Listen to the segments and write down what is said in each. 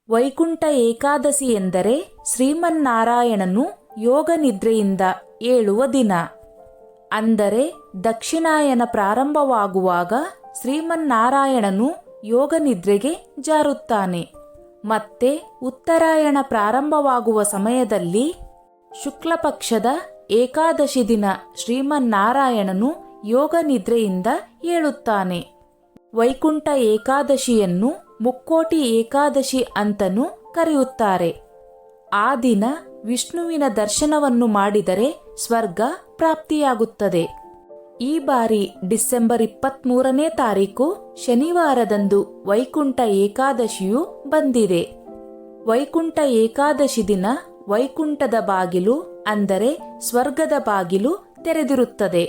ವೈಕುಂಠ ಏಕಾದಶಿ ಎಂದರೆ ಶ್ರೀಮನ್ನಾರಾಯಣನು ಯೋಗ ನಿದ್ರೆಯಿಂದ ಏಳುವ ದಿನ. ಅಂದರೆ ದಕ್ಷಿಣಾಯನ ಪ್ರಾರಂಭವಾಗುವಾಗ ಶ್ರೀಮನ್ನಾರಾಯಣನು ಯೋಗ ನಿದ್ರೆಗೆ ಜಾರುತ್ತಾನೆ. ಮತ್ತೆ ಉತ್ತರಾಯಣ ಪ್ರಾರಂಭವಾಗುವ ಸಮಯದಲ್ಲಿ ಶುಕ್ಲಪಕ್ಷದ ಏಕಾದಶಿ ದಿನ ಶ್ರೀಮನ್ನಾರಾಯಣನು ಯೋಗ ನಿದ್ರೆಯಿಂದ ಏಳುತ್ತಾನೆ. ವೈಕುಂಠ ಏಕಾದಶಿಯನ್ನು ಮುಕ್ಕೋಟಿ ಏಕಾದಶಿ ಅಂತನೂ ಕರೆಯುತ್ತಾರೆ. ಆ ದಿನ ವಿಷ್ಣುವಿನ ದರ್ಶನವನ್ನು ಮಾಡಿದರೆ ಸ್ವರ್ಗ ಪ್ರಾಪ್ತಿಯಾಗುತ್ತದೆ. ಈ ಬಾರಿ ಡಿಸೆಂಬರ್ 23ನೇ ತಾರೀಕು ಶನಿವಾರದಂದು ವೈಕುಂಠ ಏಕಾದಶಿಯು ಬಂದಿದೆ. ವೈಕುಂಠ ಏಕಾದಶಿ ದಿನ ವೈಕುಂಠದ ಬಾಗಿಲು ಅಂದರೆ ಸ್ವರ್ಗದ ಬಾಗಿಲು ತೆರೆದಿರುತ್ತದೆ.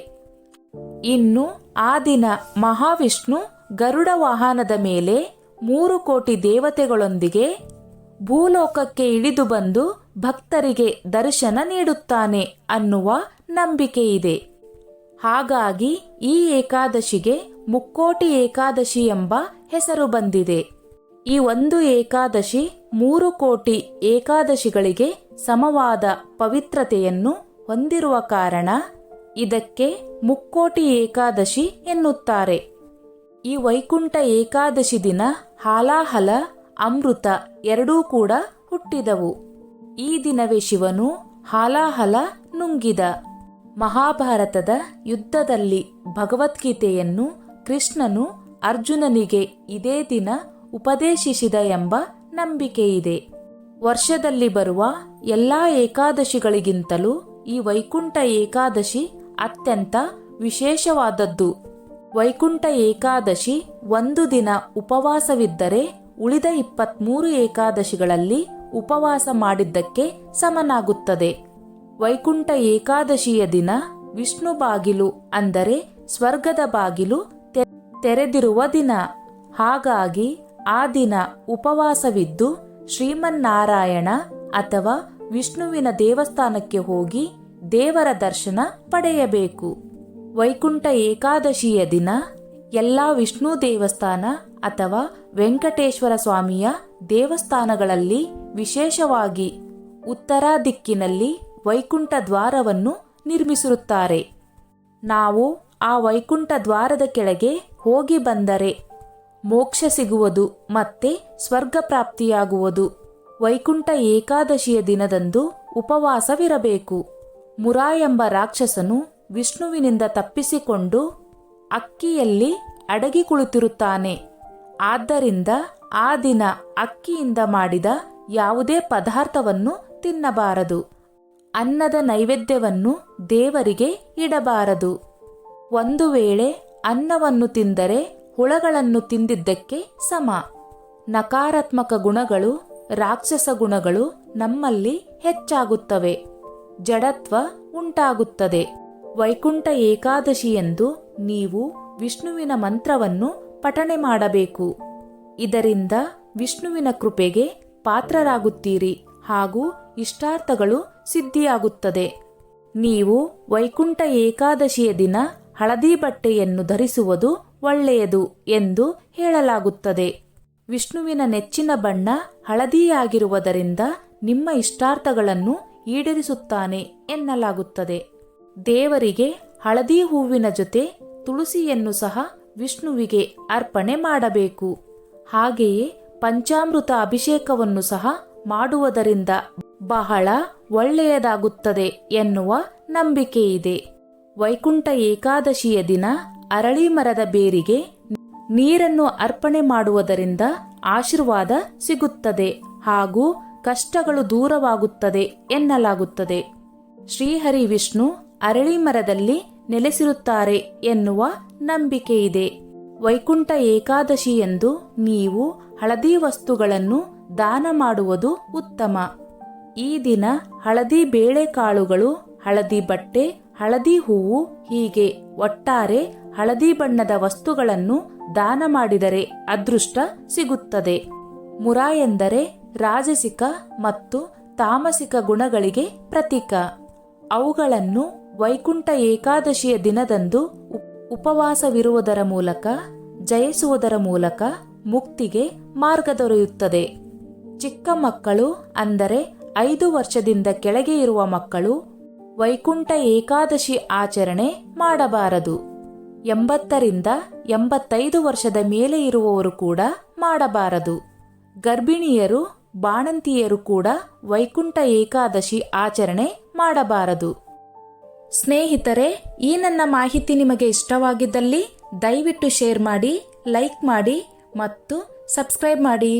ಇನ್ನು ಆ ದಿನ ಮಹಾವಿಷ್ಣು ಗರುಡ ವಾಹನದ ಮೇಲೆ 3 ಕೋಟಿ ದೇವತೆಗಳೊಂದಿಗೆ ಭೂಲೋಕಕ್ಕೆ ಇಳಿದು ಬಂದು ಭಕ್ತರಿಗೆ ದರ್ಶನ ನೀಡುತ್ತಾನೆ ಅನ್ನುವ ನಂಬಿಕೆಯಿದೆ. ಹಾಗಾಗಿ ಈ ಏಕಾದಶಿಗೆ ಮುಕ್ಕೋಟಿ ಏಕಾದಶಿ ಎಂಬ ಹೆಸರು ಬಂದಿದೆ. ಈ ಒಂದು ಏಕಾದಶಿ 3 ಕೋಟಿ ಏಕಾದಶಿಗಳಿಗೆ ಸಮವಾದ ಪವಿತ್ರತೆಯನ್ನು ಹೊಂದಿರುವ ಕಾರಣ ಇದಕ್ಕೆ ಮುಕ್ಕೋಟಿ ಏಕಾದಶಿ ಎನ್ನುತ್ತಾರೆ. ಈ ವೈಕುಂಠ ಏಕಾದಶಿ ದಿನ ಹಾಲಾಹಲ ಅಮೃತ ಎರಡೂ ಕೂಡ ಹುಟ್ಟಿದವು. ಈ ದಿನವೇ ಶಿವನು ಹಾಲಾಹಲ ನುಂಗಿದ. ಮಹಾಭಾರತದ ಯುದ್ಧದಲ್ಲಿ ಭಗವದ್ಗೀತೆಯನ್ನು ಕೃಷ್ಣನು ಅರ್ಜುನನಿಗೆ ಇದೇ ದಿನ ಉಪದೇಶಿಸಿದ ಎಂಬ ನಂಬಿಕೆಯಿದೆ. ವರ್ಷದಲ್ಲಿ ಬರುವ ಎಲ್ಲಾ ಏಕಾದಶಿಗಳಿಗಿಂತಲೂ ಈ ವೈಕುಂಠ ಏಕಾದಶಿ ಅತ್ಯಂತ ವಿಶೇಷವಾದದ್ದು. ವೈಕುಂಠ ಏಕಾದಶಿ ಒಂದು ದಿನ ಉಪವಾಸವಿದ್ದರೆ ಉಳಿದ 23 ಏಕಾದಶಿಗಳಲ್ಲಿ ಉಪವಾಸ ಮಾಡಿದ್ದಕ್ಕೆ ಸಮನಾಗುತ್ತದೆ. ವೈಕುಂಠ ಏಕಾದಶಿಯ ದಿನ ವಿಷ್ಣು ಬಾಗಿಲು ಅಂದರೆ ಸ್ವರ್ಗದ ಬಾಗಿಲು ತೆರೆದಿರುವ ದಿನ. ಹಾಗಾಗಿ ಆ ದಿನ ಉಪವಾಸವಿದ್ದು ಶ್ರೀಮನ್ನಾರಾಯಣ ಅಥವಾ ವಿಷ್ಣುವಿನ ದೇವಸ್ಥಾನಕ್ಕೆ ಹೋಗಿ ದೇವರ ದರ್ಶನ ಪಡೆಯಬೇಕು. ವೈಕುಂಠ ಏಕಾದಶಿಯ ದಿನ ಎಲ್ಲ ವಿಷ್ಣು ದೇವಸ್ಥಾನ ಅಥವಾ ವೆಂಕಟೇಶ್ವರ ಸ್ವಾಮಿಯ ದೇವಸ್ಥಾನಗಳಲ್ಲಿ ವಿಶೇಷವಾಗಿ ಉತ್ತರ ದಿಕ್ಕಿನಲ್ಲಿ ವೈಕುಂಠ ದ್ವಾರವನ್ನು ನಿರ್ಮಿಸಿರುತ್ತಾರೆ. ನಾವು ಆ ವೈಕುಂಠ ದ್ವಾರದ ಕೆಳಗೆ ಹೋಗಿ ಬಂದರೆ ಮೋಕ್ಷ ಸಿಗುವುದು ಮತ್ತೆ ಸ್ವರ್ಗ ಪ್ರಾಪ್ತಿಯಾಗುವುದು. ವೈಕುಂಠ ಏಕಾದಶಿಯ ದಿನದಂದು ಉಪವಾಸವಿರಬೇಕು. ಮುರ ಎಂಬ ರಾಕ್ಷಸನು ವಿಷ್ಣುವಿನಿಂದ ತಪ್ಪಿಸಿಕೊಂಡು ಅಕ್ಕಿಯಲ್ಲಿ ಅಡಗಿ ಕುಳಿತಿರುತ್ತಾನೆ. ಆದ್ದರಿಂದ ಆ ದಿನ ಅಕ್ಕಿಯಿಂದ ಮಾಡಿದ ಯಾವುದೇ ಪದಾರ್ಥವನ್ನು ತಿನ್ನಬಾರದು. ಅನ್ನದ ನೈವೇದ್ಯವನ್ನು ದೇವರಿಗೆ ಇಡಬಾರದು. ಒಂದು ವೇಳೆ ಅನ್ನವನ್ನು ತಿಂದರೆ ಹುಳಗಳನ್ನು ತಿಂದಿದ್ದಕ್ಕೆ ಸಮ. ನಕಾರಾತ್ಮಕ ಗುಣಗಳು, ರಾಕ್ಷಸ ಗುಣಗಳು ನಮ್ಮಲ್ಲಿ ಹೆಚ್ಚಾಗುತ್ತವೆ. ಜಡತ್ವ ಉಂಟಾಗುತ್ತದೆ. ವೈಕುಂಠ ಏಕಾದಶಿಯಂದು ನೀವು ವಿಷ್ಣುವಿನ ಮಂತ್ರವನ್ನು ಪಠಣೆ ಮಾಡಬೇಕು. ಇದರಿಂದ ವಿಷ್ಣುವಿನ ಕೃಪೆಗೆ ಪಾತ್ರರಾಗುತ್ತೀರಿ ಹಾಗೂ ಇಷ್ಟಾರ್ಥಗಳು ಸಿದ್ಧಿಯಾಗುತ್ತದೆ. ನೀವು ವೈಕುಂಠ ಏಕಾದಶಿಯ ದಿನ ಹಳದಿ ಬಟ್ಟೆಯನ್ನು ಧರಿಸುವುದು ಒಳ್ಳೆಯದು ಎಂದು ಹೇಳಲಾಗುತ್ತದೆ. ವಿಷ್ಣುವಿನ ನೆಚ್ಚಿನ ಬಣ್ಣ ಹಳದಿಯಾಗಿರುವುದರಿಂದ ನಿಮ್ಮ ಇಷ್ಟಾರ್ಥಗಳನ್ನು ಈಡೇರಿಸುತ್ತಾನೆ ಎನ್ನಲಾಗುತ್ತದೆ. ದೇವರಿಗೆ ಹಳದಿ ಹೂವಿನ ಜೊತೆ ತುಳಸಿಯನ್ನು ಸಹ ವಿಷ್ಣುವಿಗೆ ಅರ್ಪಣೆ ಮಾಡಬೇಕು. ಹಾಗೆಯೇ ಪಂಚಾಮೃತ ಅಭಿಷೇಕವನ್ನು ಸಹ ಮಾಡುವುದರಿಂದ ಬಹಳ ಒಳ್ಳೆಯದಾಗುತ್ತದೆ ಎನ್ನುವ ನಂಬಿಕೆಯಿದೆ. ವೈಕುಂಠ ಏಕಾದಶಿಯ ದಿನ ಅರಳಿ ಮರದ ಬೇರಿಗೆ ನೀರನ್ನು ಅರ್ಪಣೆ ಮಾಡುವುದರಿಂದ ಆಶೀರ್ವಾದ ಸಿಗುತ್ತದೆ ಹಾಗೂ ಕಷ್ಟಗಳು ದೂರವಾಗುತ್ತದೆ ಎನ್ನಲಾಗುತ್ತದೆ. ಶ್ರೀಹರಿ ವಿಷ್ಣು ಅರಳಿ ಮರದಲ್ಲಿ ನೆಲೆಸಿರುತ್ತಾರೆ ಎನ್ನುವ ನಂಬಿಕೆಯಿದೆ. ವೈಕುಂಠ ಏಕಾದಶಿಯಂದು ನೀವು ಹಳದಿ ವಸ್ತುಗಳನ್ನು ದಾನ ಮಾಡುವುದು ಉತ್ತಮ. ಈ ದಿನ ಹಳದಿ ಬೇಳೆಕಾಳುಗಳು, ಹಳದಿ ಬಟ್ಟೆ, ಹಳದಿ ಹೂವು ಹೀಗೆ ಒಟ್ಟಾರೆ ಹಳದಿ ಬಣ್ಣದ ವಸ್ತುಗಳನ್ನು ದಾನ ಮಾಡಿದರೆ ಅದೃಷ್ಟ ಸಿಗುತ್ತದೆ. ಮುರ ಎಂದರೆ ರಾಜಸಿಕ ಮತ್ತು ತಾಮಸಿಕ ಗುಣಗಳಿಗೆ ಪ್ರತೀಕ. ಅವುಗಳನ್ನು ವೈಕುಂಠ ಏಕಾದಶಿಯ ದಿನದಂದು ಉಪವಾಸವಿರುವುದರ ಮೂಲಕ ಜಯಿಸುವುದರ ಮೂಲಕ ಮುಕ್ತಿಗೆ ಮಾರ್ಗ ದೊರೆಯುತ್ತದೆ. ಚಿಕ್ಕ ಮಕ್ಕಳು ಅಂದರೆ 5 ವರ್ಷದಿಂದ ಕೆಳಗೆ ಇರುವ ಮಕ್ಕಳು ವೈಕುಂಠ ಏಕಾದಶಿ ಆಚರಣೆ ಮಾಡಬಾರದು. 80ರಿಂದ 85 ವರ್ಷದ ಮೇಲೆ ಇರುವವರು ಕೂಡ ಮಾಡಬಾರದು. ಗರ್ಭಿಣಿಯರು, ಬಾಣಂತಿಯರು ಕೂಡ ವೈಕುಂಠ ಏಕಾದಶಿ ಆಚರಣೆ ಮಾಡಬಾರದು. ಸ್ನೇಹಿತರೆ, ಈ ನನ್ನ ಮಾಹಿತಿ ನಿಮಗೆ ಇಷ್ಟವಾಗಿದ್ದಲ್ಲಿ ದಯವಿಟ್ಟು ಶೇರ್ ಮಾಡಿ, ಲೈಕ್ ಮಾಡಿ ಮತ್ತು ಸಬ್ಸ್ಕ್ರೈಬ್ ಮಾಡಿ.